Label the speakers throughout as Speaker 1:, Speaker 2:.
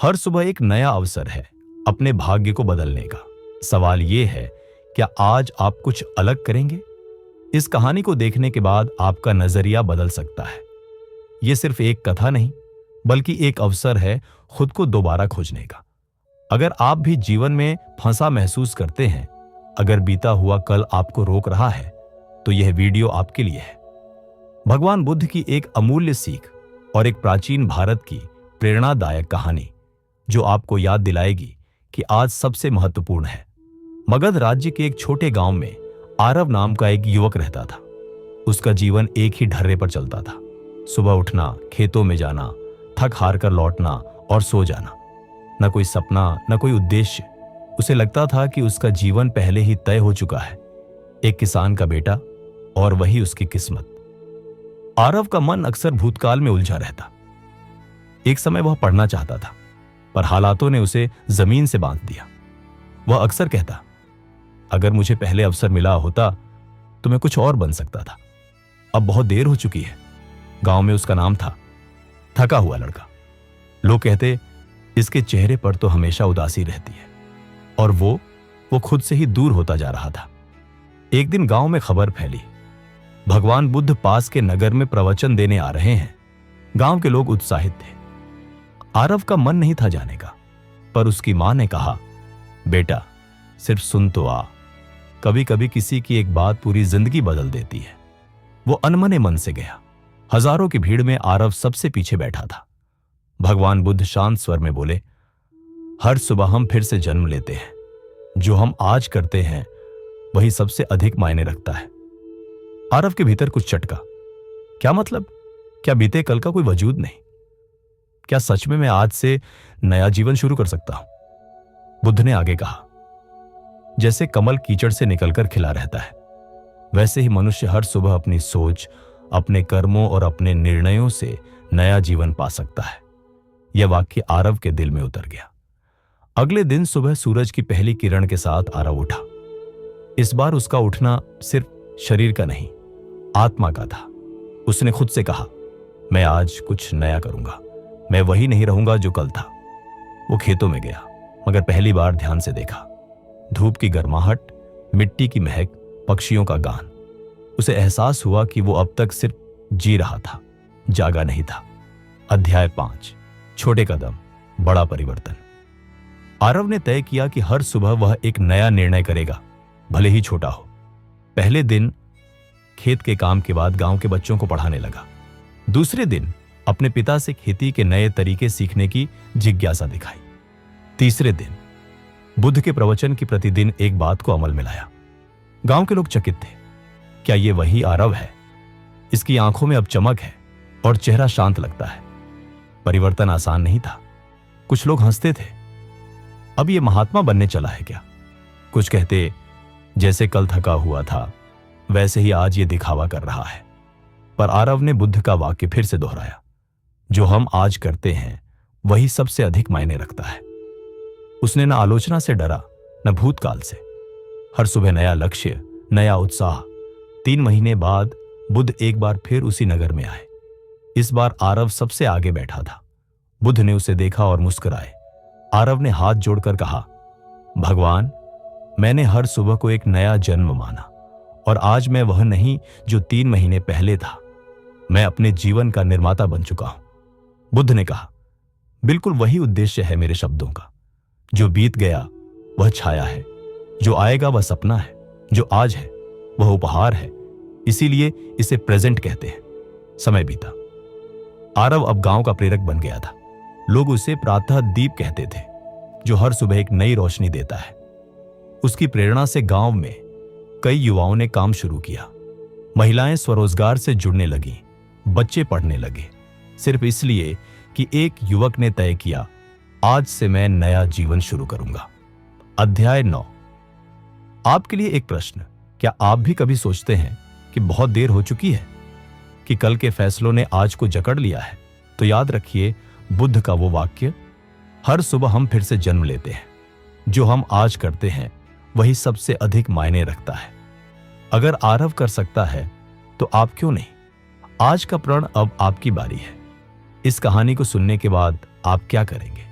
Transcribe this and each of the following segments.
Speaker 1: हर सुबह एक नया अवसर है अपने भाग्य को बदलने का। सवाल यह है, क्या आज आप कुछ अलग करेंगे? इस कहानी को देखने के बाद आपका नजरिया बदल सकता है। यह सिर्फ एक कथा नहीं, बल्कि एक अवसर है खुद को दोबारा खोजने का। अगर आप भी जीवन में फंसा महसूस करते हैं, अगर बीता हुआ कल आपको रोक रहा है, तो यह वीडियो आपके लिए है। भगवान बुद्ध की एक अमूल्य सीख और एक प्राचीन भारत की प्रेरणादायक कहानी जो आपको याद दिलाएगी कि आज सबसे महत्वपूर्ण है। मगध राज्य के एक छोटे गांव में आरव नाम का एक युवक रहता था। उसका जीवन एक ही ढर्रे पर चलता था। सुबह उठना, खेतों में जाना, थक हार कर लौटना और सो जाना। न कोई सपना, न कोई उद्देश्य। उसे लगता था कि उसका जीवन पहले ही तय हो चुका है। एक किसान का बेटा और वही उसकी किस्मत। आरव का मन अक्सर भूतकाल में उलझा रहता। एक समय वह पढ़ना चाहता था, पर हालातों ने उसे जमीन से बांध दिया। वह अक्सर कहता, अगर मुझे पहले अवसर मिला होता तो मैं कुछ और बन सकता था। अब बहुत देर हो चुकी है। गांव में उसका नाम था थका हुआ लड़का। लोग कहते, इसके चेहरे पर तो हमेशा उदासी रहती है। और वो खुद से ही दूर होता जा रहा था। एक दिन गांव में खबर फैली, भगवान बुद्ध पास के नगर में प्रवचन देने आ रहे हैं। गांव के लोग उत्साहित थे। आरव का मन नहीं था जाने का, पर उसकी मां ने कहा, बेटा सिर्फ सुन तो आ। कभी कभी किसी की एक बात पूरी जिंदगी बदल देती है। वो अनमने मन से गया। हजारों की भीड़ में आरव सबसे पीछे बैठा था। भगवान बुद्ध शांत स्वर में बोले, हर सुबह हम फिर से जन्म लेते हैं। जो हम आज करते हैं वही सबसे अधिक मायने रखता है। आरव के भीतर कुछ चटका। क्या मतलब? क्या बीते कल का कोई वजूद नहीं? क्या सच में मैं आज से नया जीवन शुरू कर सकता हूं? बुद्ध ने आगे कहा, जैसे कमल कीचड़ से निकलकर खिला रहता है, वैसे ही मनुष्य हर सुबह अपनी सोच, अपने कर्मों और अपने निर्णयों से नया जीवन पा सकता है। यह वाक्य आरव के दिल में उतर गया। अगले दिन सुबह सूरज की पहली किरण के साथ आरव उठा। इस बार उसका उठना सिर्फ शरीर का नहीं, आत्मा का था। उसने खुद से कहा, मैं आज कुछ नया करूंगा। मैं वही नहीं रहूंगा जो कल था। वो खेतों में गया, मगर पहली बार ध्यान से देखा। धूप की गर्माहट, मिट्टी की महक, पक्षियों का गान। उसे एहसास हुआ कि वो अब तक सिर्फ जी रहा था, जागा नहीं था। अध्याय 5, छोटे कदम, बड़ा परिवर्तन। आरव ने तय किया कि हर सुबह वह एक नया निर्णय करेगा, भले ही छोटा हो। पहले दिन खेत के काम के बाद गांव के बच्चों को पढ़ाने लगा। दूसरे दिन अपने पिता से खेती के नए तरीके सीखने की जिज्ञासा दिखाई। तीसरे दिन बुद्ध के प्रवचन की प्रतिदिन एक बात को अमल में लाया। गांव के लोग चकित थे। क्या ये वही आरव है? इसकी आंखों में अब चमक है और चेहरा शांत लगता है। परिवर्तन आसान नहीं था। कुछ लोग हंसते थे, अब ये महात्मा बनने चला है क्या? कुछ कहते, जैसे कल थका हुआ था वैसे ही आज ये दिखावा कर रहा है। पर आरव ने बुद्ध का वाक्य फिर से दोहराया, जो हम आज करते हैं वही सबसे अधिक मायने रखता है। उसने न आलोचना से डरा, न भूतकाल से। हर सुबह नया लक्ष्य, नया उत्साह। 3 महीने बाद बुद्ध एक बार फिर उसी नगर में आए। इस बार आरव सबसे आगे बैठा था। बुद्ध ने उसे देखा और मुस्कुराए। आरव ने हाथ जोड़कर कहा, भगवान, मैंने हर सुबह को एक नया जन्म माना और आज मैं वह नहीं जो 3 महीने पहले था। मैं अपने जीवन का निर्माता बन चुका हूं। बुद्ध ने कहा, बिल्कुल वही उद्देश्य है मेरे शब्दों का। जो बीत गया वह छाया है, जो आएगा वह सपना है, जो आज है वह उपहार है। इसीलिए इसे प्रेजेंट कहते हैं। समय बीता। आरव अब गांव का प्रेरक बन गया था। लोग उसे प्रातः दीप कहते थे, जो हर सुबह एक नई रोशनी देता है। उसकी प्रेरणा से गांव में कई युवाओं ने काम शुरू किया। महिलाएं स्वरोजगार से जुड़ने लगीं, बच्चे पढ़ने लगे, सिर्फ इसलिए कि एक युवक ने तय किया, आज से मैं नया जीवन शुरू करूंगा। अध्याय 9। आपके लिए एक प्रश्न, क्या आप भी कभी सोचते हैं कि बहुत देर हो चुकी है, कि कल के फैसलों ने आज को जकड़ लिया है? तो याद रखिए बुद्ध का वो वाक्य, हर सुबह हम फिर से जन्म लेते हैं। जो हम आज करते हैं वही सबसे अधिक मायने रखता है। अगर आरव कर सकता है तो आप क्यों नहीं? आज का प्रण अब आपकी बारी है। इस कहानी को सुनने के बाद आप क्या करेंगे?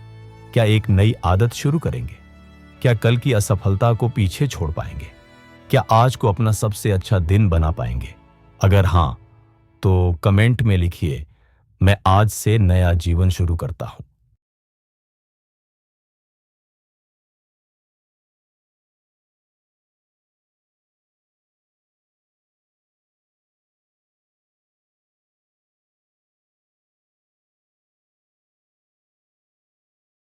Speaker 1: क्या एक नई आदत शुरू करेंगे? क्या कल की असफलता को पीछे छोड़ पाएंगे? क्या आज को अपना सबसे अच्छा दिन बना पाएंगे? अगर हां, तो कमेंट में लिखिए, मैं आज से नया जीवन शुरू करता हूं।